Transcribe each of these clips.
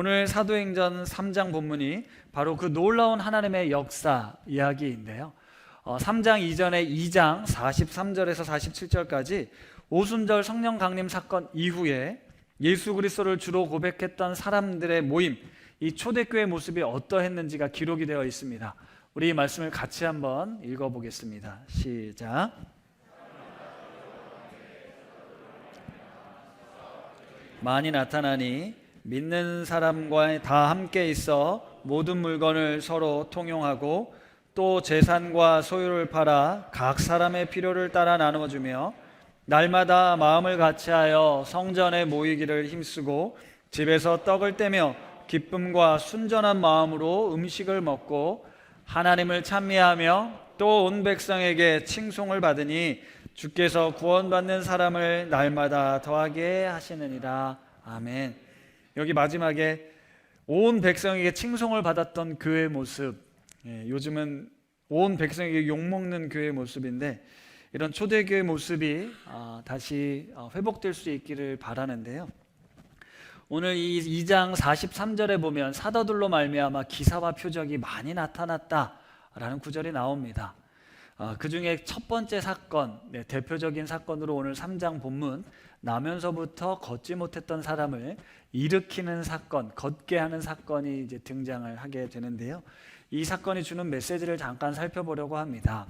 오늘 사도행전 3장 본문이 바로 그 놀라운 하나님의 역사 이야기인데요. 3장 이전에 2장 43절에서 47절까지 오순절 성령 강림 사건 이후에 예수 그리스도를 주로 고백했던 사람들의 모임, 이 초대교회 모습이 어떠했는지가 기록이 되어 있습니다. 우리 이 말씀을 같이 한번 읽어보겠습니다. 시작. 많이 나타나니 믿는 사람과 다 함께 있어 모든 물건을 서로 통용하고 또 재산과 소유를 팔아 각 사람의 필요를 따라 나누어주며 날마다 마음을 같이하여 성전에 모이기를 힘쓰고 집에서 떡을 떼며 기쁨과 순전한 마음으로 음식을 먹고 하나님을 찬미하며 또 온 백성에게 칭송을 받으니 주께서 구원받는 사람을 날마다 더하게 하시느니라. 아멘. 여기 마지막에 온 백성에게 칭송을 받았던 그의 모습, 요즘은 온 백성에게 욕먹는 그의 모습인데 이런 초대교회 모습이 다시 회복될 수 있기를 바라는데요. 오늘 이 2장 43절에 보면 사도들로 말미암아 기사와 표적이 많이 나타났다라는 구절이 나옵니다. 그 중에 첫 번째 사건, 대표적인 사건으로 오늘 3장 본문, 나면서부터 걷지 못했던 사람을 일으키는 사건, 걷게 하는 사건이 이제 등장을 하게 되는데요. 이 사건이 주는 메시지를 잠깐 살펴보려고 합니다.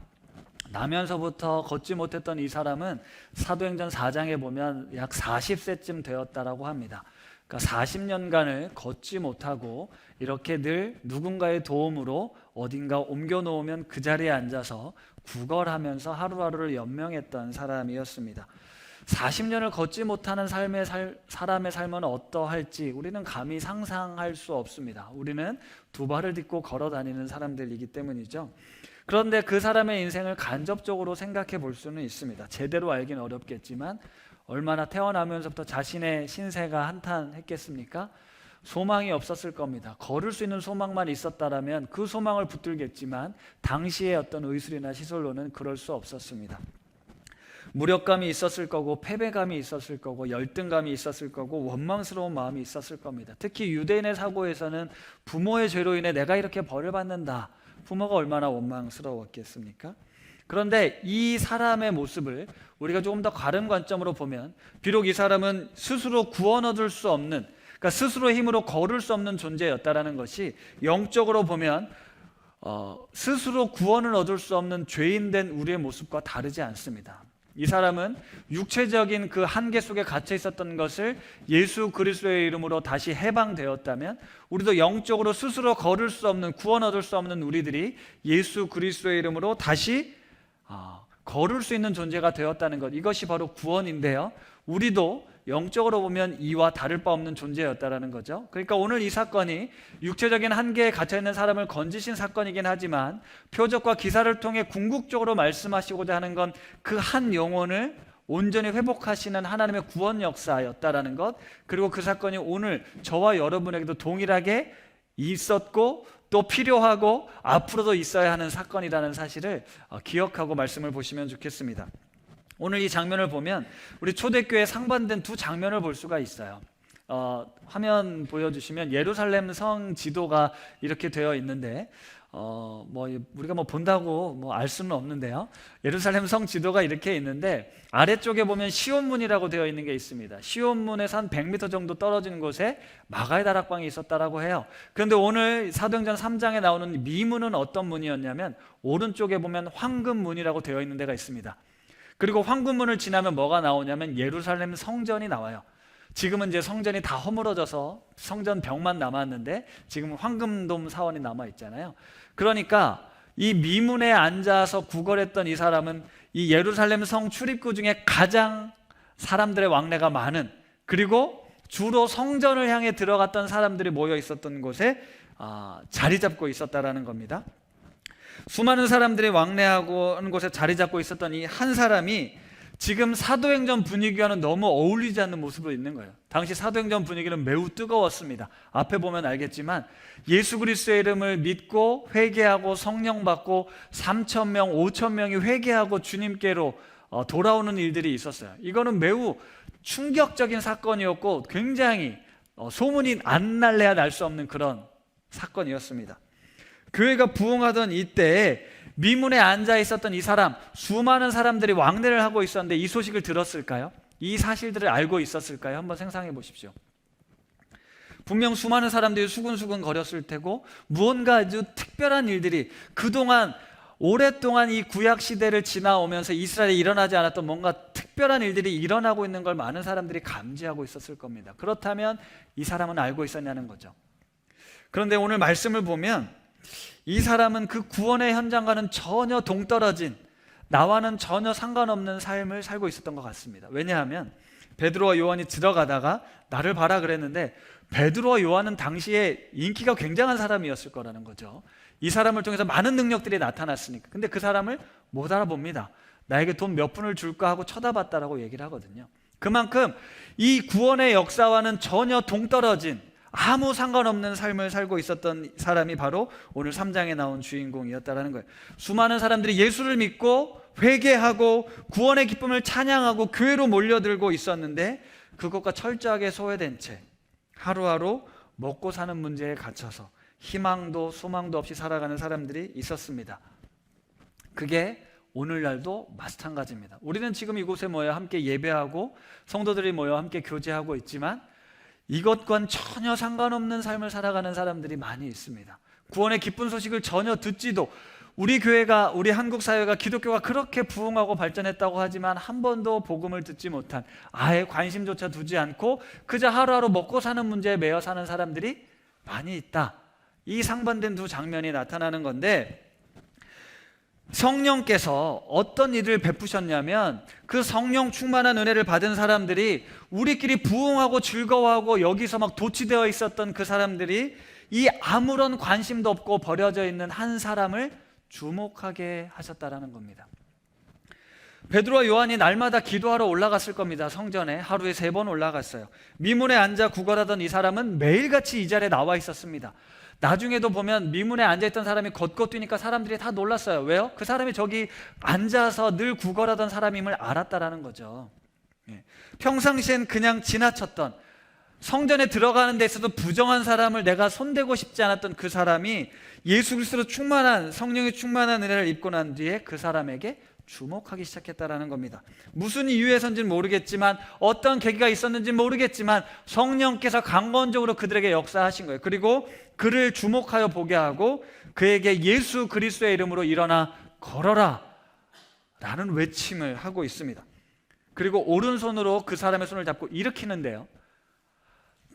나면서부터 걷지 못했던 이 사람은 사도행전 4장에 보면 약 40세쯤 되었다라고 합니다. 그러니까 40년간을 걷지 못하고 이렇게 늘 누군가의 도움으로 어딘가 옮겨 놓으면 그 자리에 앉아서 구걸하면서 하루하루를 연명했던 사람이었습니다. 40년을 걷지 못하는 사람의 삶은 어떠할지 우리는 감히 상상할 수 없습니다. 우리는 두 발을 딛고 걸어 다니는 사람들이기 때문이죠. 그런데 그 사람의 인생을 간접적으로 생각해 볼 수는 있습니다. 제대로 알기는 어렵겠지만 얼마나 태어나면서부터 자신의 신세가 한탄했겠습니까? 소망이 없었을 겁니다. 걸을 수 있는 소망만 있었다라면 그 소망을 붙들겠지만 당시의 어떤 의술이나 시설로는 그럴 수 없었습니다. 무력감이 있었을 거고 패배감이 있었을 거고 열등감이 있었을 거고 원망스러운 마음이 있었을 겁니다. 특히 유대인의 사고에서는 부모의 죄로 인해 내가 이렇게 벌을 받는다, 부모가 얼마나 원망스러웠겠습니까? 그런데 이 사람의 모습을 우리가 조금 더 다른 관점으로 보면 비록 이 사람은 스스로 구원 얻을 수 없는, 그러니까 스스로의 힘으로 걸을 수 없는 존재였다라는 것이 영적으로 보면 스스로 구원을 얻을 수 없는 죄인된 우리의 모습과 다르지 않습니다. 이 사람은 육체적인 그 한계 속에 갇혀 있었던 것을 예수 그리스도의 이름으로 다시 해방되었다면 우리도 영적으로 스스로 걸을 수 없는, 구원 얻을 수 없는 우리들이 예수 그리스도의 이름으로 다시 걸을 수 있는 존재가 되었다는 것, 이것이 바로 구원인데요. 우리도 영적으로 보면 이와 다를 바 없는 존재였다라는 거죠. 그러니까 오늘 이 사건이 육체적인 한계에 갇혀있는 사람을 건지신 사건이긴 하지만 표적과 기사를 통해 궁극적으로 말씀하시고자 하는 건 그 한 영혼을 온전히 회복하시는 하나님의 구원 역사였다라는 것, 그리고 그 사건이 오늘 저와 여러분에게도 동일하게 있었고 또 필요하고 앞으로도 있어야 하는 사건이라는 사실을 기억하고 말씀을 보시면 좋겠습니다. 오늘 이 장면을 보면 우리 초대교회 상반된 두 장면을 볼 수가 있어요. 화면 보여주시면 예루살렘 성 지도가 이렇게 되어 있는데 우리가 본다고 알 수는 없는데요. 예루살렘 성 지도가 이렇게 있는데 아래쪽에 보면 시온문이라고 되어 있는 게 있습니다. 시온문에서 한 100m 정도 떨어진 곳에 마가의 다락방이 있었다라고 해요. 그런데 오늘 사도행전 3장에 나오는 미문은 어떤 문이었냐면 오른쪽에 보면 황금문이라고 되어 있는 데가 있습니다. 그리고 황금문을 지나면 뭐가 나오냐면 예루살렘 성전이 나와요. 지금은 이제 성전이 다 허물어져서 성전 벽만 남았는데 지금은 황금돔 사원이 남아 있잖아요. 그러니까 이 미문에 앉아서 구걸했던 이 사람은 이 예루살렘 성 출입구 중에 가장 사람들의 왕래가 많은, 그리고 주로 성전을 향해 들어갔던 사람들이 모여 있었던 곳에 자리 잡고 있었다라는 겁니다. 수많은 사람들이 왕래하고 하는 곳에 자리 잡고 있었던 이 한 사람이 지금 사도행전 분위기와는 너무 어울리지 않는 모습으로 있는 거예요. 당시 사도행전 분위기는 매우 뜨거웠습니다. 앞에 보면 알겠지만 예수 그리스도의 이름을 믿고 회개하고 성령 받고 3,000명, 5,000명이 회개하고 주님께로 돌아오는 일들이 있었어요. 이거는 매우 충격적인 사건이었고 굉장히 소문이 안 날래야 날 수 없는 그런 사건이었습니다. 교회가 부흥하던 이때에 미문에 앉아 있었던 이 사람, 수많은 사람들이 왕래를 하고 있었는데 이 소식을 들었을까요? 이 사실들을 알고 있었을까요? 한번 생각해 보십시오. 분명 수많은 사람들이 수근수근 거렸을 테고 무언가 아주 특별한 일들이 그동안 오랫동안 이 구약 시대를 지나오면서 이스라엘에 일어나지 않았던 뭔가 특별한 일들이 일어나고 있는 걸 많은 사람들이 감지하고 있었을 겁니다. 그렇다면 이 사람은 알고 있었냐는 거죠. 그런데 오늘 말씀을 보면 이 사람은 그 구원의 현장과는 전혀 동떨어진, 나와는 전혀 상관없는 삶을 살고 있었던 것 같습니다. 왜냐하면 베드로와 요한이 들어가다가 나를 봐라 그랬는데 베드로와 요한은 당시에 인기가 굉장한 사람이었을 거라는 거죠. 이 사람을 통해서 많은 능력들이 나타났으니까. 근데 그 사람을 못 알아봅니다. 나에게 돈 몇 푼을 줄까 하고 쳐다봤다라고 얘기를 하거든요. 그만큼 이 구원의 역사와는 전혀 동떨어진, 아무 상관없는 삶을 살고 있었던 사람이 바로 오늘 3장에 나온 주인공이었다라는 거예요. 수많은 사람들이 예수를 믿고 회개하고 구원의 기쁨을 찬양하고 교회로 몰려들고 있었는데 그것과 철저하게 소외된 채 하루하루 먹고 사는 문제에 갇혀서 희망도 소망도 없이 살아가는 사람들이 있었습니다. 그게 오늘날도 마찬가지입니다. 우리는 지금 이곳에 모여 함께 예배하고 성도들이 모여 함께 교제하고 있지만 이것과는 전혀 상관없는 삶을 살아가는 사람들이 많이 있습니다. 구원의 기쁜 소식을 전혀 듣지도, 우리 교회가, 우리 한국 사회가, 기독교가 그렇게 부흥하고 발전했다고 하지만 한 번도 복음을 듣지 못한, 아예 관심조차 두지 않고 그저 하루하루 먹고 사는 문제에 매여 사는 사람들이 많이 있다. 이 상반된 두 장면이 나타나는 건데, 성령께서 어떤 일을 베푸셨냐면 그 성령 충만한 은혜를 받은 사람들이, 우리끼리 부흥하고 즐거워하고 여기서 막 도취되어 있었던 그 사람들이 이 아무런 관심도 없고 버려져 있는 한 사람을 주목하게 하셨다라는 겁니다. 베드로와 요한이 날마다 기도하러 올라갔을 겁니다. 성전에 하루에 3번 올라갔어요. 미문에 앉아 구걸하던 이 사람은 매일같이 이 자리에 나와 있었습니다. 나중에도 보면 미문에 앉아있던 사람이 걷고 뛰니까 사람들이 다 놀랐어요. 왜요? 그 사람이 저기 앉아서 늘 구걸하던 사람임을 알았다라는 거죠. 평상시엔 그냥 지나쳤던, 성전에 들어가는 데 있어도 부정한 사람을 내가 손대고 싶지 않았던 그 사람이 예수 그리스도로 충만한, 성령이 충만한 은혜를 입고 난 뒤에 그 사람에게 주목하기 시작했다라는 겁니다. 무슨 이유에선지는 모르겠지만, 어떤 계기가 있었는지 모르겠지만 성령께서 강권적으로 그들에게 역사하신 거예요. 그리고 그를 주목하여 보게 하고 그에게 예수 그리스도의 이름으로 일어나 걸어라 라는 외침을 하고 있습니다. 그리고 오른손으로 그 사람의 손을 잡고 일으키는데요,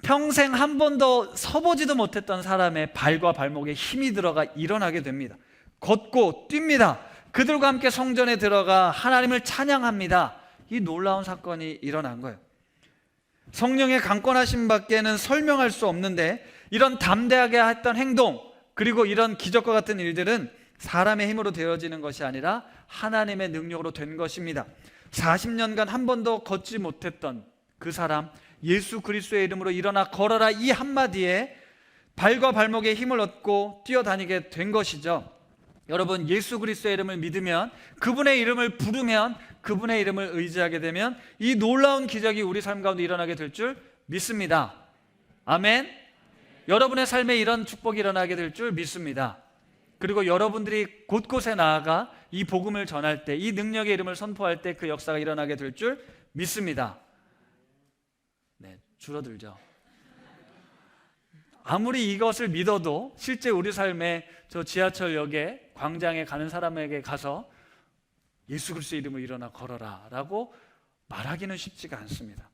평생 한 번도 서보지도 못했던 사람의 발과 발목에 힘이 들어가 일어나게 됩니다. 걷고 뜁니다. 그들과 함께 성전에 들어가 하나님을 찬양합니다. 이 놀라운 사건이 일어난 거예요. 성령의 강권하심 밖에는 설명할 수 없는데, 이런 담대하게 했던 행동, 그리고 이런 기적과 같은 일들은 사람의 힘으로 되어지는 것이 아니라 하나님의 능력으로 된 것입니다. 40년간 한 번도 걷지 못했던 그 사람, 예수 그리스도의 이름으로 일어나 걸어라, 이 한마디에 발과 발목에 힘을 얻고 뛰어다니게 된 것이죠. 여러분, 예수 그리스도의 이름을 믿으면, 그분의 이름을 부르면, 그분의 이름을 의지하게 되면 이 놀라운 기적이 우리 삶 가운데 일어나게 될 줄 믿습니다. 아멘. 여러분의 삶에 이런 축복이 일어나게 될 줄 믿습니다. 그리고 여러분들이 곳곳에 나아가 이 복음을 전할 때, 이 능력의 이름을 선포할 때 그 역사가 일어나게 될 줄 믿습니다. 네, 줄어들죠. 아무리 이것을 믿어도 실제 우리 삶에 저 지하철역에 광장에 가는 사람에게 가서 예수 그리스도의 이름으로 일어나 걸어라 라고 말하기는 쉽지가 않습니다.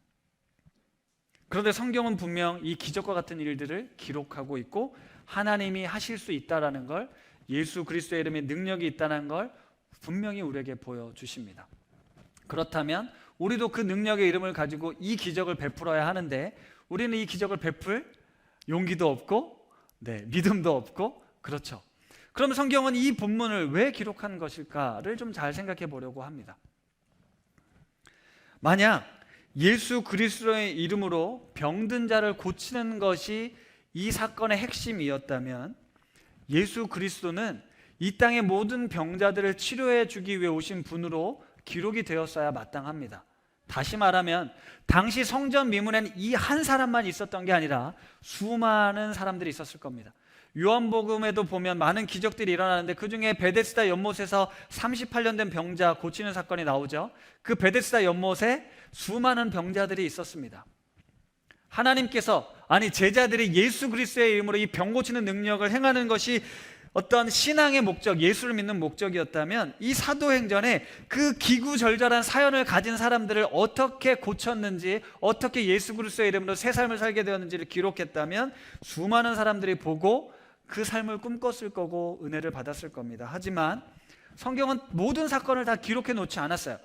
그런데 성경은 분명 이 기적과 같은 일들을 기록하고 있고 하나님이 하실 수 있다는 걸, 예수 그리스도의 이름에 능력이 있다는 걸 분명히 우리에게 보여주십니다. 그렇다면 우리도 그 능력의 이름을 가지고 이 기적을 베풀어야 하는데, 우리는 이 기적을 베풀 용기도 없고, 믿음도 없고, 그렇죠. 그럼 성경은 이 본문을 왜 기록한 것일까를 좀 잘 생각해 보려고 합니다. 만약 예수 그리스도의 이름으로 병든 자를 고치는 것이 이 사건의 핵심이었다면, 예수 그리스도는 이 땅의 모든 병자들을 치료해 주기 위해 오신 분으로 기록이 되었어야 마땅합니다. 다시 말하면 당시 성전 미문에는 이 한 사람만 있었던 게 아니라 수많은 사람들이 있었을 겁니다. 요한복음에도 보면 많은 기적들이 일어나는데 그 중에 베데스다 연못에서 38년 된 병자 고치는 사건이 나오죠. 그 베데스다 연못에 수많은 병자들이 있었습니다. 하나님께서, 아니 제자들이 예수 그리스도의 이름으로 이 병 고치는 능력을 행하는 것이 어떤 신앙의 목적, 예수를 믿는 목적이었다면 이 사도행전에 그 기구절절한 사연을 가진 사람들을 어떻게 고쳤는지, 어떻게 예수 그리스도의 이름으로 새 삶을 살게 되었는지를 기록했다면 수많은 사람들이 보고 그 삶을 꿈꿨을 거고 은혜를 받았을 겁니다. 하지만 성경은 모든 사건을 다 기록해 놓지 않았어요.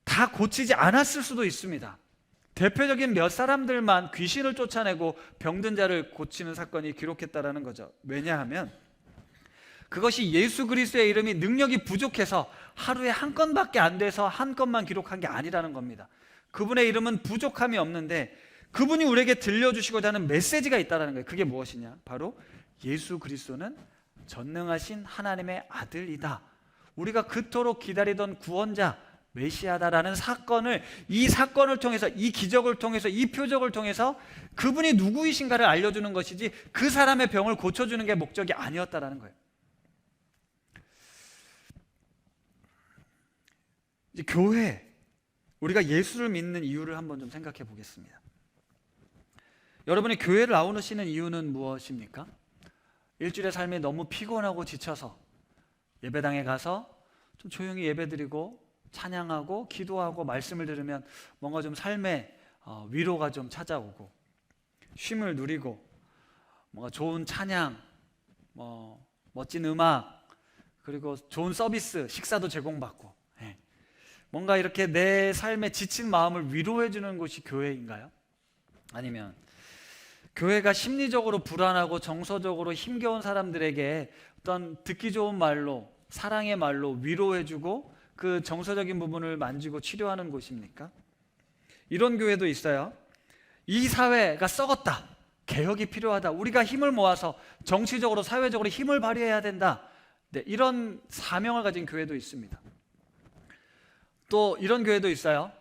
다 고치지 않았을 수도 있습니다. 대표적인 몇 사람들만 귀신을 쫓아내고 병든 자를 고치는 사건이 기록했다라는 거죠. 왜냐하면 그것이 예수 그리스도의 이름이 능력이 부족해서 하루에 한 건밖에 안 돼서 한 건만 기록한 게 아니라는 겁니다. 그분의 이름은 부족함이 없는데 그분이 우리에게 들려주시고자 하는 메시지가 있다는 거예요. 그게 무엇이냐? 바로 예수 그리스도는 전능하신 하나님의 아들이다. 우리가 그토록 기다리던 구원자 메시아다라는 사건을, 이 사건을 통해서, 이 기적을 통해서, 이 표적을 통해서 그분이 누구이신가를 알려주는 것이지 그 사람의 병을 고쳐주는 게 목적이 아니었다라는 거예요. 이제 교회, 우리가 예수를 믿는 이유를 한번 좀 생각해 보겠습니다. 여러분이 교회를 나오시는 이유는 무엇입니까? 일주일의 삶이 너무 피곤하고 지쳐서 예배당에 가서 좀 조용히 예배드리고 찬양하고 기도하고 말씀을 들으면 뭔가 좀 삶에 위로가 좀 찾아오고 쉼을 누리고 뭔가 좋은 찬양, 멋진 음악, 그리고 좋은 서비스, 식사도 제공받고, 뭔가 이렇게 내 삶에 지친 마음을 위로해 주는 곳이 교회인가요? 아니면 교회가 심리적으로 불안하고 정서적으로 힘겨운 사람들에게 어떤 듣기 좋은 말로, 사랑의 말로 위로해주고 그 정서적인 부분을 만지고 치료하는 곳입니까? 이런 교회도 있어요. 이 사회가 썩었다, 개혁이 필요하다, 우리가 힘을 모아서 정치적으로 사회적으로 힘을 발휘해야 된다, 이런 사명을 가진 교회도 있습니다. 또 이런 교회도 있어요.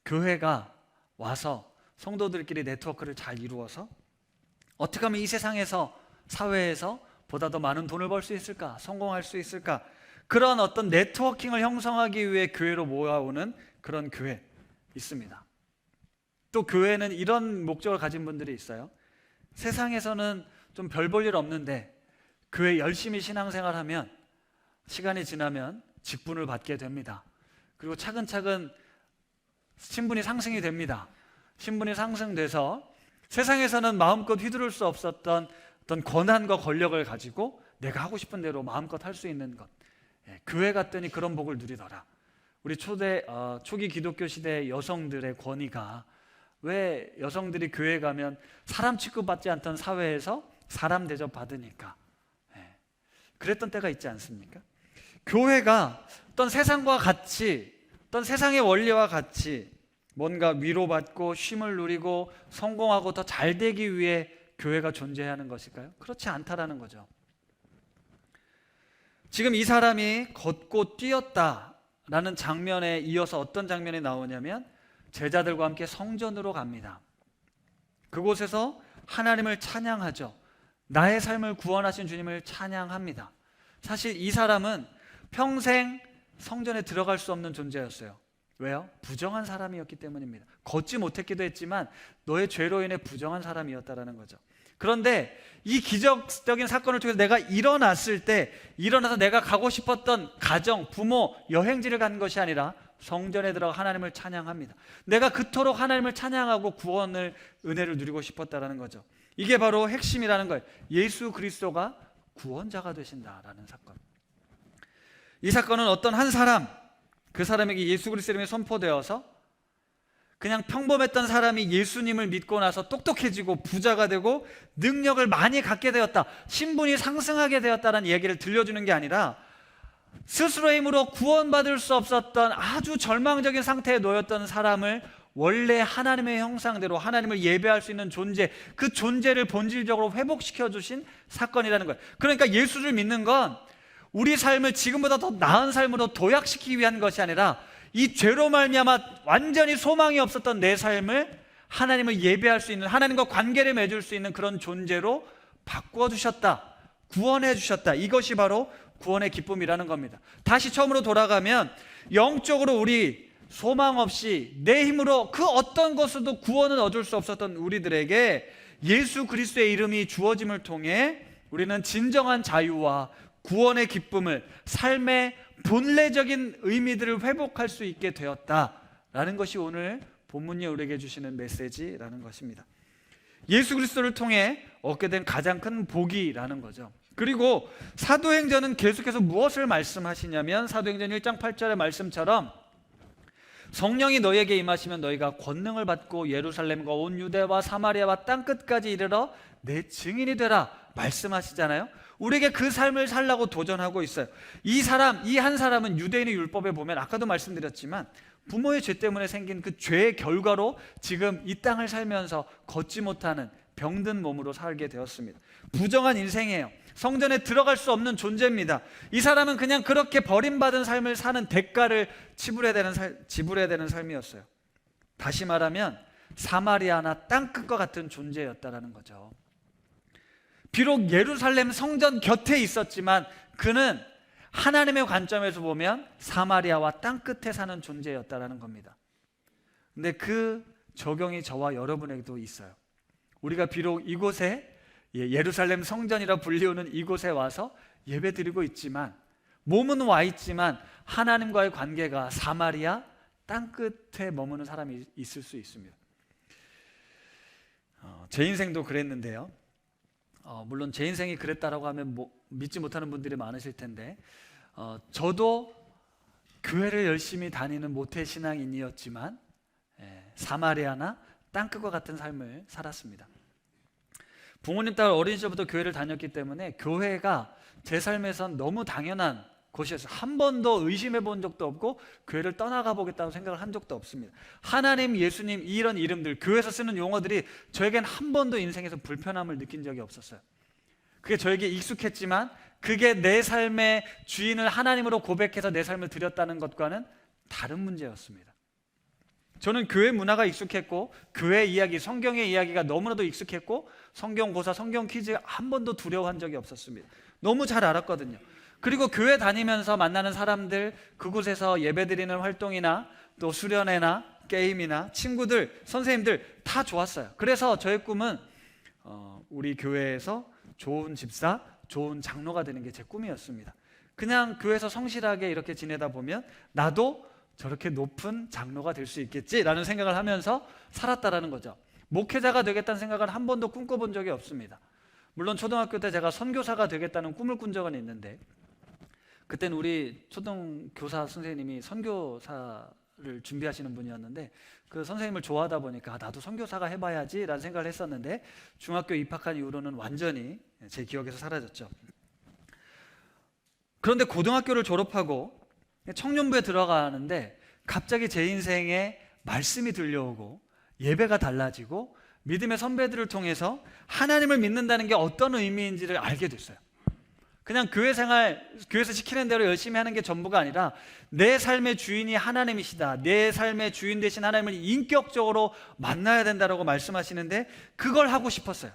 교회가 와서 성도들끼리 네트워크를 잘 이루어서 어떻게 하면 이 세상에서, 사회에서 보다 더 많은 돈을 벌 수 있을까, 성공할 수 있을까, 그런 어떤 네트워킹을 형성하기 위해 교회로 모아오는 그런 교회 있습니다. 또 교회는 이런 목적을 가진 분들이 있어요. 세상에서는 좀 별 볼 일 없는데 교회 열심히 신앙생활하면 시간이 지나면 직분을 받게 됩니다. 그리고 차근차근 신분이 상승이 됩니다. 신분이 상승돼서 세상에서는 마음껏 휘두를 수 없었던 어떤 권한과 권력을 가지고 내가 하고 싶은 대로 마음껏 할 수 있는 것, 교회 갔더니 그런 복을 누리더라. 우리 초기 기독교 시대 여성들의 권위가, 왜 여성들이 교회 가면 사람 취급받지 않던 사회에서 사람 대접 받으니까, 그랬던 때가 있지 않습니까? 교회가 어떤 세상과 같이, 어떤 세상의 원리와 같이 뭔가 위로받고 쉼을 누리고 성공하고 더 잘 되기 위해 교회가 존재하는 것일까요? 그렇지 않다라는 거죠. 지금 이 사람이 걷고 뛰었다라는 장면에 이어서 어떤 장면이 나오냐면 제자들과 함께 성전으로 갑니다. 그곳에서 하나님을 찬양하죠. 나의 삶을 구원하신 주님을 찬양합니다. 사실 이 사람은 평생 성전에 들어갈 수 없는 존재였어요. 왜요? 부정한 사람이었기 때문입니다. 걷지 못했기도 했지만 너의 죄로 인해 부정한 사람이었다라는 거죠. 그런데 이 기적적인 사건을 통해서 내가 일어났을 때, 일어나서 내가 가고 싶었던 가정, 부모, 여행지를 간 것이 아니라 성전에 들어가 하나님을 찬양합니다. 내가 그토록 하나님을 찬양하고 구원을, 은혜를 누리고 싶었다라는 거죠. 이게 바로 핵심이라는 거예요. 예수 그리스도가 구원자가 되신다라는 사건. 이 사건은 어떤 한 사람, 그 사람에게 예수 그리스도 이름이 선포되어서 그냥 평범했던 사람이 예수님을 믿고 나서 똑똑해지고 부자가 되고 능력을 많이 갖게 되었다, 신분이 상승하게 되었다는 얘기를 들려주는 게 아니라 스스로의 힘으로 구원받을 수 없었던 아주 절망적인 상태에 놓였던 사람을 원래 하나님의 형상대로 하나님을 예배할 수 있는 존재, 그 존재를 본질적으로 회복시켜 주신 사건이라는 거예요. 그러니까 예수를 믿는 건 우리 삶을 지금보다 더 나은 삶으로 도약시키기 위한 것이 아니라 이 죄로 말미암아 완전히 소망이 없었던 내 삶을 하나님을 예배할 수 있는, 하나님과 관계를 맺을 수 있는 그런 존재로 바꾸어 주셨다, 구원해 주셨다. 이것이 바로 구원의 기쁨이라는 겁니다. 다시 처음으로 돌아가면 영적으로 우리 소망 없이 내 힘으로 그 어떤 것으로도 구원을 얻을 수 없었던 우리들에게 예수 그리스도의 이름이 주어짐을 통해 우리는 진정한 자유와 구원의 기쁨을, 삶의 본래적인 의미들을 회복할 수 있게 되었다라는 것이 오늘 본문이 우리에게 주시는 메시지라는 것입니다. 예수 그리스도를 통해 얻게 된 가장 큰 복이라는 거죠. 그리고 사도행전은 계속해서 무엇을 말씀하시냐면 사도행전 1장 8절의 말씀처럼 성령이 너희에게 임하시면 너희가 권능을 받고 예루살렘과 온 유대와 사마리아와 땅끝까지 이르러 내 증인이 되라 말씀하시잖아요. 우리에게 그 삶을 살라고 도전하고 있어요. 이 한 사람은 유대인의 율법에 보면 아까도 말씀드렸지만 부모의 죄 때문에 생긴 그 죄의 결과로 지금 이 땅을 살면서 걷지 못하는 병든 몸으로 살게 되었습니다. 부정한 인생이에요. 성전에 들어갈 수 없는 존재입니다. 이 사람은 그냥 그렇게 버림받은 삶을 사는 대가를 지불해야 되는 삶이었어요. 다시 말하면 사마리아나 땅끝과 같은 존재였다라는 거죠. 비록 예루살렘 성전 곁에 있었지만 그는 하나님의 관점에서 보면 사마리아와 땅끝에 사는 존재였다라는 겁니다. 근데 그 적용이 저와 여러분에게도 있어요. 우리가 비록 이곳에 예루살렘 성전이라 불리우는 이곳에 와서 예배드리고 있지만, 몸은 와 있지만 하나님과의 관계가 사마리아 땅끝에 머무는 사람이 있을 수 있습니다. 제 인생도 그랬는데요. 물론 제 인생이 그랬다라고 하면 믿지 못하는 분들이 많으실 텐데, 저도 교회를 열심히 다니는 모태신앙인이었지만 사마리아나 땅끝과 같은 삶을 살았습니다. 부모님 따라 어린 시절부터 교회를 다녔기 때문에 교회가 제 삶에선 너무 당연한 곳이었어요. 한 번도 의심해 본 적도 없고 교회를 떠나가 보겠다고 생각을 한 적도 없습니다. 하나님, 예수님 이런 이름들, 교회에서 쓰는 용어들이 저에겐 한 번도 인생에서 불편함을 느낀 적이 없었어요. 그게 저에게 익숙했지만 그게 내 삶의 주인을 하나님으로 고백해서 내 삶을 드렸다는 것과는 다른 문제였습니다. 저는 교회 문화가 익숙했고 교회 이야기, 성경의 이야기가 너무나도 익숙했고 성경 고사, 성경 퀴즈 한 번도 두려워한 적이 없었습니다. 너무 잘 알았거든요. 그리고 교회 다니면서 만나는 사람들, 그곳에서 예배드리는 활동이나 또 수련회나 게임이나 친구들, 선생님들 다 좋았어요. 그래서 저의 꿈은 우리 교회에서 좋은 집사, 좋은 장로가 되는 게 제 꿈이었습니다. 그냥 교회에서 성실하게 이렇게 지내다 보면 나도 저렇게 높은 장로가 될 수 있겠지라는 생각을 하면서 살았다라는 거죠. 목회자가 되겠다는 생각은 한 번도 꿈꿔본 적이 없습니다. 물론 초등학교 때 제가 선교사가 되겠다는 꿈을 꾼 적은 있는데, 그때는 우리 초등교사 선생님이 선교사를 준비하시는 분이었는데 그 선생님을 좋아하다 보니까 나도 선교사가 해봐야지라는 생각을 했었는데 중학교 입학한 이후로는 완전히 제 기억에서 사라졌죠. 그런데 고등학교를 졸업하고 청년부에 들어가는데 갑자기 제 인생에 말씀이 들려오고 예배가 달라지고 믿음의 선배들을 통해서 하나님을 믿는다는 게 어떤 의미인지를 알게 됐어요. 그냥 교회 생활, 교회에서 시키는 대로 열심히 하는 게 전부가 아니라 내 삶의 주인이 하나님이시다, 내 삶의 주인 되신 하나님을 인격적으로 만나야 된다라고 말씀하시는데 그걸 하고 싶었어요.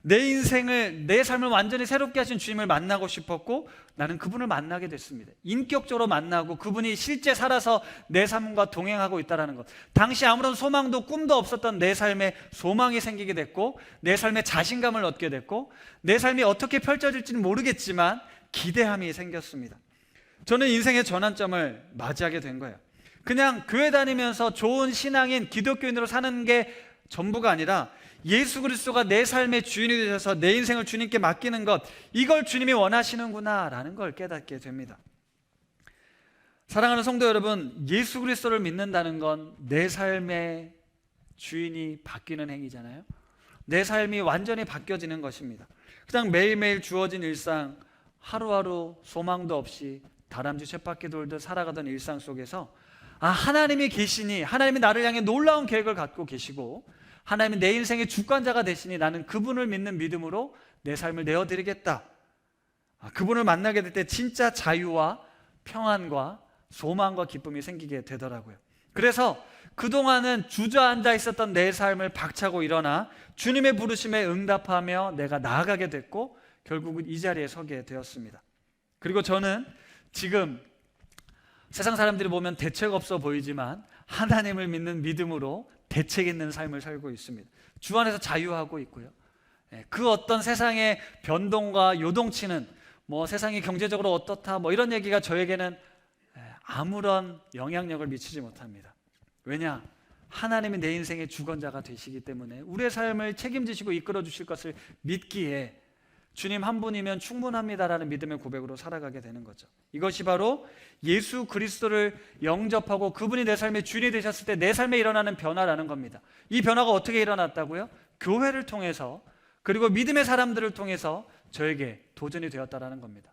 내 인생을, 내 삶을 완전히 새롭게 하신 주님을 만나고 싶었고 나는 그분을 만나게 됐습니다. 인격적으로 만나고 그분이 실제 살아서 내 삶과 동행하고 있다는 것. 당시 아무런 소망도 꿈도 없었던 내 삶에 소망이 생기게 됐고 내 삶에 자신감을 얻게 됐고 내 삶이 어떻게 펼쳐질지는 모르겠지만 기대함이 생겼습니다. 저는 인생의 전환점을 맞이하게 된 거예요. 그냥 교회 다니면서 좋은 신앙인, 기독교인으로 사는 게 전부가 아니라 예수 그리스도가 내 삶의 주인이 되셔서 내 인생을 주님께 맡기는 것, 이걸 주님이 원하시는구나 라는 걸 깨닫게 됩니다. 사랑하는 성도 여러분, 예수 그리스도를 믿는다는 건 내 삶의 주인이 바뀌는 행위잖아요. 내 삶이 완전히 바뀌어지는 것입니다. 그냥 매일매일 주어진 일상, 하루하루 소망도 없이 다람쥐 쳇바퀴 돌듯 살아가던 일상 속에서 하나님이 계시니, 하나님이 나를 향해 놀라운 계획을 갖고 계시고 하나님이 내 인생의 주권자가 되시니 나는 그분을 믿는 믿음으로 내 삶을 내어드리겠다. 그분을 만나게 될 때 진짜 자유와 평안과 소망과 기쁨이 생기게 되더라고요. 그래서 그동안은 주저앉아 있었던 내 삶을 박차고 일어나 주님의 부르심에 응답하며 내가 나아가게 됐고 결국은 이 자리에 서게 되었습니다. 그리고 저는 지금 세상 사람들이 보면 대책 없어 보이지만 하나님을 믿는 믿음으로 대책 있는 삶을 살고 있습니다. 주 안에서 자유하고 있고요. 그 어떤 세상의 변동과 요동치는 세상이 경제적으로 어떻다 이런 얘기가 저에게는 아무런 영향력을 미치지 못합니다. 왜냐? 하나님이 내 인생의 주권자가 되시기 때문에 우리의 삶을 책임지시고 이끌어 주실 것을 믿기에 주님 한 분이면 충분합니다라는 믿음의 고백으로 살아가게 되는 거죠. 이것이 바로 예수 그리스도를 영접하고 그분이 내 삶의 주인이 되셨을 때 내 삶에 일어나는 변화라는 겁니다. 이 변화가 어떻게 일어났다고요? 교회를 통해서, 그리고 믿음의 사람들을 통해서 저에게 도전이 되었다라는 겁니다.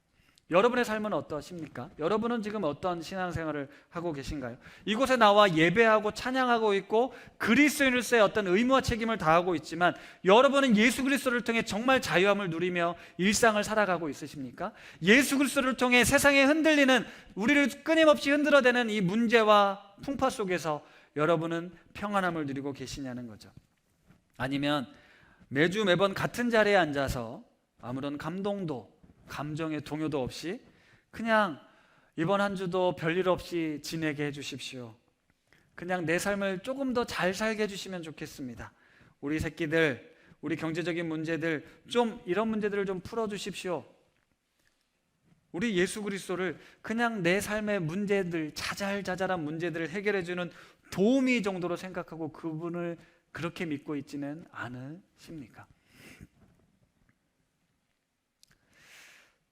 여러분의 삶은 어떠십니까? 여러분은 지금 어떤 신앙생활을 하고 계신가요? 이곳에 나와 예배하고 찬양하고 있고 그리스도인으로서의 어떤 의무와 책임을 다하고 있지만 여러분은 예수 그리스도를 통해 정말 자유함을 누리며 일상을 살아가고 있으십니까? 예수 그리스도를 통해 세상에 흔들리는, 우리를 끊임없이 흔들어대는 이 문제와 풍파 속에서 여러분은 평안함을 누리고 계시냐는 거죠. 아니면 매주 매번 같은 자리에 앉아서 아무런 감동도 감정의 동요도 없이 그냥 이번 한 주도 별일 없이 지내게 해주십시오. 그냥 내 삶을 조금 더 잘 살게 해주시면 좋겠습니다. 우리 새끼들, 우리 경제적인 문제들 이런 문제들을 좀 풀어주십시오. 우리 예수 그리스도를 그냥 내 삶의 문제들, 자잘자잘한 문제들을 해결해주는 도우미 정도로 생각하고 그분을 그렇게 믿고 있지는 않으십니까?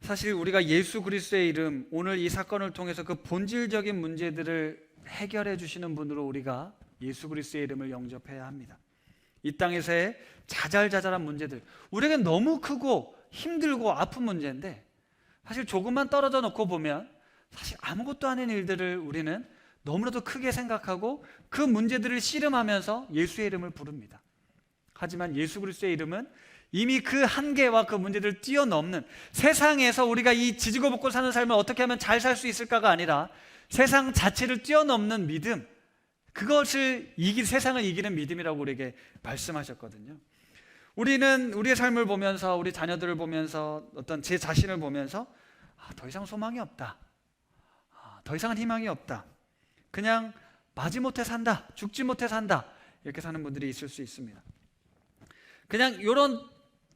사실 우리가 예수 그리스도의 이름, 오늘 이 사건을 통해서 그 본질적인 문제들을 해결해 주시는 분으로 우리가 예수 그리스도의 이름을 영접해야 합니다. 이 땅에서의 자잘자잘한 문제들, 우리에겐 너무 크고 힘들고 아픈 문제인데 사실 조금만 떨어져 놓고 보면 사실 아무것도 아닌 일들을 우리는 너무나도 크게 생각하고 그 문제들을 씨름하면서 예수의 이름을 부릅니다. 하지만 예수 그리스도의 이름은 이미 그 한계와 그 문제들을 뛰어넘는, 세상에서 우리가 이 지지고 볶고 사는 삶을 어떻게 하면 잘 살 수 있을까가 아니라 세상 자체를 뛰어넘는 믿음, 그것을 세상을 이기는 믿음이라고 우리에게 말씀하셨거든요. 우리는 우리의 삶을 보면서, 우리 자녀들을 보면서, 어떤 제 자신을 보면서 더 이상 소망이 없다, 더 이상은 희망이 없다, 그냥 마지못해 산다, 죽지 못해 산다, 이렇게 사는 분들이 있을 수 있습니다. 그냥 이런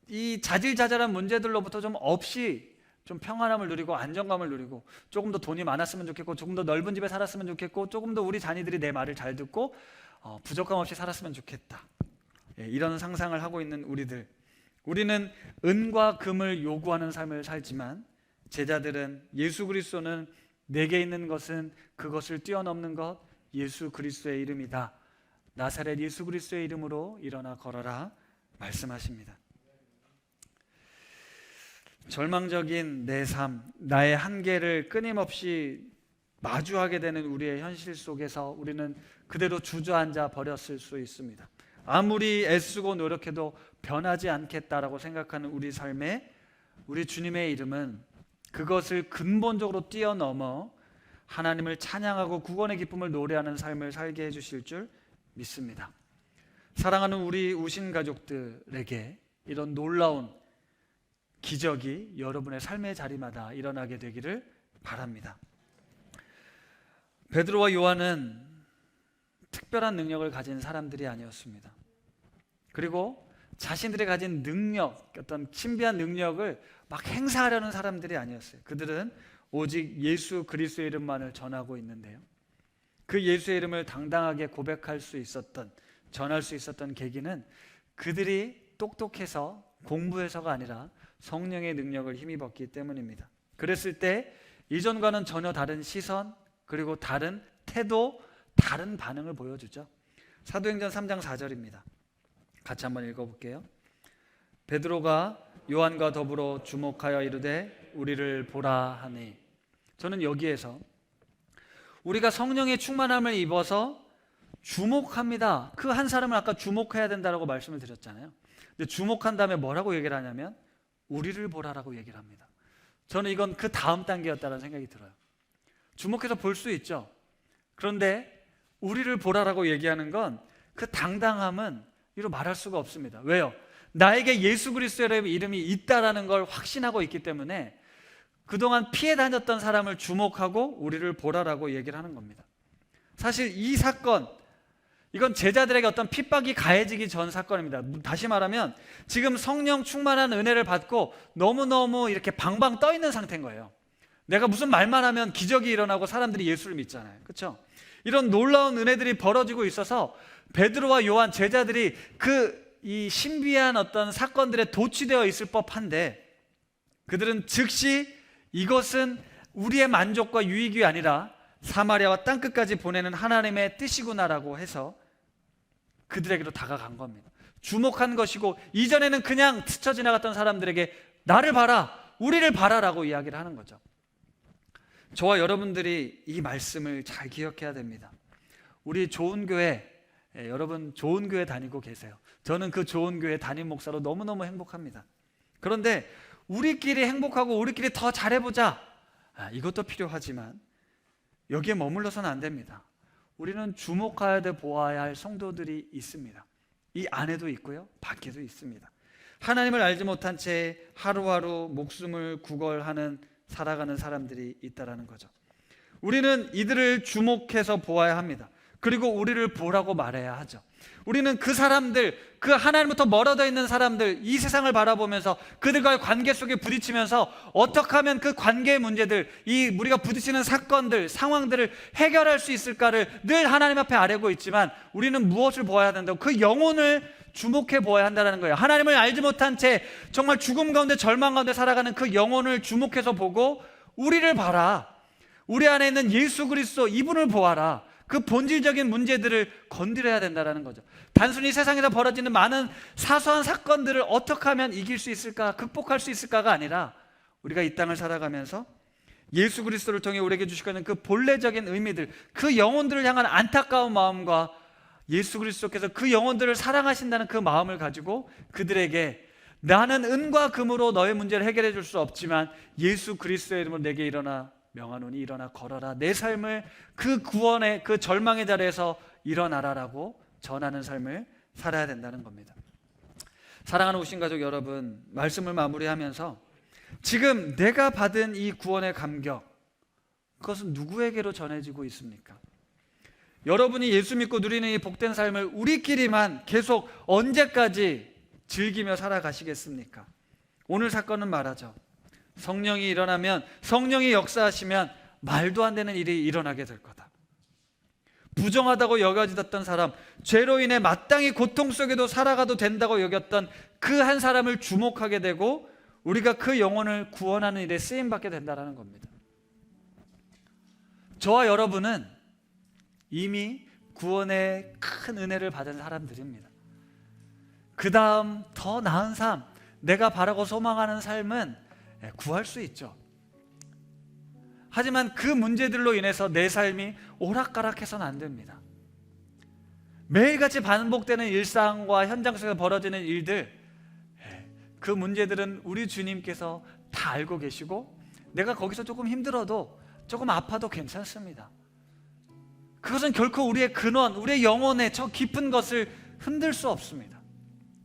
이 자질자잘한 문제들로부터 좀 없이 좀 평안함을 누리고 안정감을 누리고 조금 더 돈이 많았으면 좋겠고 조금 더 넓은 집에 살았으면 좋겠고 조금 더 우리 자녀들이 내 말을 잘 듣고 부족함 없이 살았으면 좋겠다, 이런 상상을 하고 있는 우리는 은과 금을 요구하는 삶을 살지만 제자들은 예수 그리스도는 내게 있는 것은 그것을 뛰어넘는 것, 예수 그리스도의 이름이다. 나사렛 예수 그리스도의 이름으로 일어나 걸어라 말씀하십니다. 절망적인 내 삶, 나의 한계를 끊임없이 마주하게 되는 우리의 현실 속에서 우리는 그대로 주저앉아 버렸을 수 있습니다. 아무리 애쓰고 노력해도 변하지 않겠다라고 생각하는 우리 삶에 우리 주님의 이름은 그것을 근본적으로 뛰어넘어 하나님을 찬양하고 구원의 기쁨을 노래하는 삶을 살게 해주실 줄 믿습니다. 사랑하는 우리 우신 가족들에게 이런 놀라운 기적이 여러분의 삶의 자리마다 일어나게 되기를 바랍니다. 베드로와 요한은 특별한 능력을 가진 사람들이 아니었습니다. 그리고 자신들이 가진 능력, 어떤 신비한 능력을 막 행사하려는 사람들이 아니었어요. 그들은 오직 예수 그리스도의 이름만을 전하고 있는데요, 그 예수의 이름을 당당하게 고백할 수 있었던, 전할 수 있었던 계기는 그들이 똑똑해서 공부해서가 아니라 성령의 능력을 힘입었기 때문입니다. 그랬을 때 이전과는 전혀 다른 시선, 그리고 다른 태도, 다른 반응을 보여주죠. 사도행전 3장 4절입니다. 같이 한번 읽어볼게요. 베드로가 요한과 더불어 주목하여 이르되 우리를 보라 하니. 저는 여기에서 우리가 성령의 충만함을 입어서 주목합니다. 그 한 사람을 아까 주목해야 된다고 말씀을 드렸잖아요. 근데 주목한 다음에 뭐라고 얘기를 하냐면 우리를 보라라고 얘기를 합니다. 저는 이건 그 다음 단계였다는 생각이 들어요. 주목해서 볼 수 있죠. 그런데 우리를 보라라고 얘기하는 건 그 당당함은 이로 말할 수가 없습니다. 왜요? 나에게 예수 그리스도의 이름이 있다라는 걸 확신하고 있기 때문에 그동안 피해 다녔던 사람을 주목하고 우리를 보라라고 얘기를 하는 겁니다. 사실 이 사건, 이건 제자들에게 어떤 핍박이 가해지기 전 사건입니다. 다시 말하면 지금 성령 충만한 은혜를 받고 너무너무 이렇게 방방 떠 있는 상태인 거예요. 내가 무슨 말만 하면 기적이 일어나고 사람들이 예수를 믿잖아요. 그렇죠? 이런 놀라운 은혜들이 벌어지고 있어서 베드로와 요한 제자들이 이 신비한 어떤 사건들에 도취되어 있을 법한데 그들은 즉시 이것은 우리의 만족과 유익이 아니라 사마리아와 땅끝까지 보내는 하나님의 뜻이구나라고 해서 그들에게로 다가간 겁니다. 주목한 것이고 이전에는 그냥 스쳐 지나갔던 사람들에게 나를 봐라, 우리를 봐라라고 이야기를 하는 거죠. 저와 여러분들이 이 말씀을 잘 기억해야 됩니다. 우리 좋은 교회, 여러분 좋은 교회 다니고 계세요. 저는 그 좋은 교회 담임 목사로 너무너무 행복합니다. 그런데 우리끼리 행복하고 우리끼리 더 잘해보자, 이것도 필요하지만 여기에 머물러서는 안 됩니다. 우리는 주목해야 돼 보아야 할 성도들이 있습니다. 이 안에도 있고요, 밖에도 있습니다. 하나님을 알지 못한 채 하루하루 목숨을 구걸하는 살아가는 사람들이 있다라는 거죠. 우리는 이들을 주목해서 보아야 합니다. 그리고 우리를 보라고 말해야 하죠. 우리는 그 사람들, 그 하나님부터 멀어져 있는 사람들, 이 세상을 바라보면서 그들과의 관계 속에 부딪히면서 어떻게 하면 그 관계의 문제들, 이 우리가 부딪히는 사건들, 상황들을 해결할 수 있을까를 늘 하나님 앞에 아뢰고 있지만 우리는 무엇을 보아야 된다고? 그 영혼을 주목해 보아야 한다는 거예요. 하나님을 알지 못한 채 정말 죽음 가운데 절망 가운데 살아가는 그 영혼을 주목해서 보고 우리를 봐라, 우리 안에 있는 예수 그리스도 이분을 보아라, 그 본질적인 문제들을 건드려야 된다는 거죠. 단순히 세상에서 벌어지는 많은 사소한 사건들을 어떻게 하면 이길 수 있을까, 극복할 수 있을까가 아니라 우리가 이 땅을 살아가면서 예수 그리스도를 통해 우리에게 주시고 있는 그 본래적인 의미들, 그 영혼들을 향한 안타까운 마음과 예수 그리스도께서 그 영혼들을 사랑하신다는 그 마음을 가지고 그들에게 나는 은과 금으로 너의 문제를 해결해 줄 수 없지만 예수 그리스도의 이름으로 내게 일어나 명하노니 일어나 걸어라, 내 삶을 그 구원의 그 절망의 자리에서 일어나라라고 전하는 삶을 살아야 된다는 겁니다. 사랑하는 우신 가족 여러분, 말씀을 마무리하면서 지금 내가 받은 이 구원의 감격, 그것은 누구에게로 전해지고 있습니까? 여러분이 예수 믿고 누리는 이 복된 삶을 우리끼리만 계속 언제까지 즐기며 살아가시겠습니까? 오늘 사건은 말하죠. 성령이 일어나면, 성령이 역사하시면 말도 안 되는 일이 일어나게 될 거다. 부정하다고 여겨지던 사람, 죄로 인해 마땅히 고통 속에도 살아가도 된다고 여겼던 그 한 사람을 주목하게 되고 우리가 그 영혼을 구원하는 일에 쓰임받게 된다는 겁니다. 저와 여러분은 이미 구원의 큰 은혜를 받은 사람들입니다. 그 다음 더 나은 삶, 내가 바라고 소망하는 삶은 구할 수 있죠. 하지만 그 문제들로 인해서 내 삶이 오락가락해서는 안 됩니다. 매일같이 반복되는 일상과 현장 속에서 벌어지는 일들, 그 문제들은 우리 주님께서 다 알고 계시고 내가 거기서 조금 힘들어도 조금 아파도 괜찮습니다. 그것은 결코 우리의 근원, 우리의 영혼의 저 깊은 것을 흔들 수 없습니다.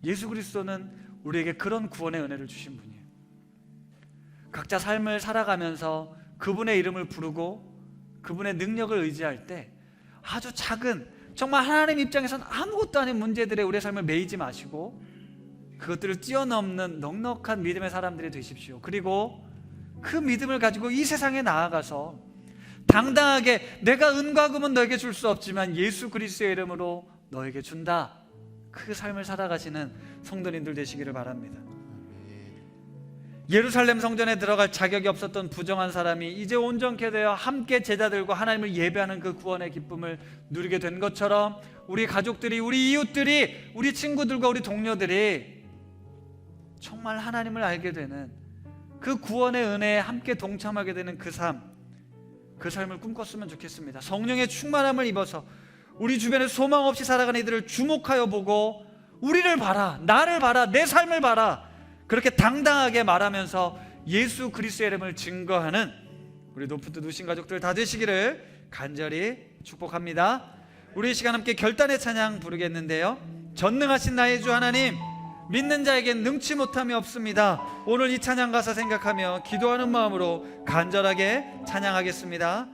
예수 그리스도는 우리에게 그런 구원의 은혜를 주신 분이에요. 각자 삶을 살아가면서 그분의 이름을 부르고 그분의 능력을 의지할 때 아주 작은, 정말 하나님 입장에서는 아무것도 아닌 문제들에 우리의 삶을 매이지 마시고 그것들을 뛰어넘는 넉넉한 믿음의 사람들이 되십시오. 그리고 그 믿음을 가지고 이 세상에 나아가서 당당하게 내가 은과 금은 너에게 줄 수 없지만 예수 그리스도의 이름으로 너에게 준다, 그 삶을 살아가시는 성도님들 되시기를 바랍니다. 예루살렘 성전에 들어갈 자격이 없었던 부정한 사람이 이제 온전케 되어 함께 제자들과 하나님을 예배하는 그 구원의 기쁨을 누리게 된 것처럼 우리 가족들이, 우리 이웃들이, 우리 친구들과 우리 동료들이 정말 하나님을 알게 되는 그 구원의 은혜에 함께 동참하게 되는 그 삶, 그 삶을 꿈꿨으면 좋겠습니다. 성령의 충만함을 입어서 우리 주변에 소망 없이 살아가는 이들을 주목하여 보고 우리를 봐라, 나를 봐라, 내 삶을 봐라, 그렇게 당당하게 말하면서 예수 그리스도의 이름을 증거하는 우리 높은 누신 가족들 다 되시기를 간절히 축복합니다. 우리 이 시간 함께 결단의 찬양 부르겠는데요, 전능하신 나의 주 하나님, 믿는 자에겐 능치 못함이 없습니다. 오늘 이 찬양 가사 생각하며 기도하는 마음으로 간절하게 찬양하겠습니다.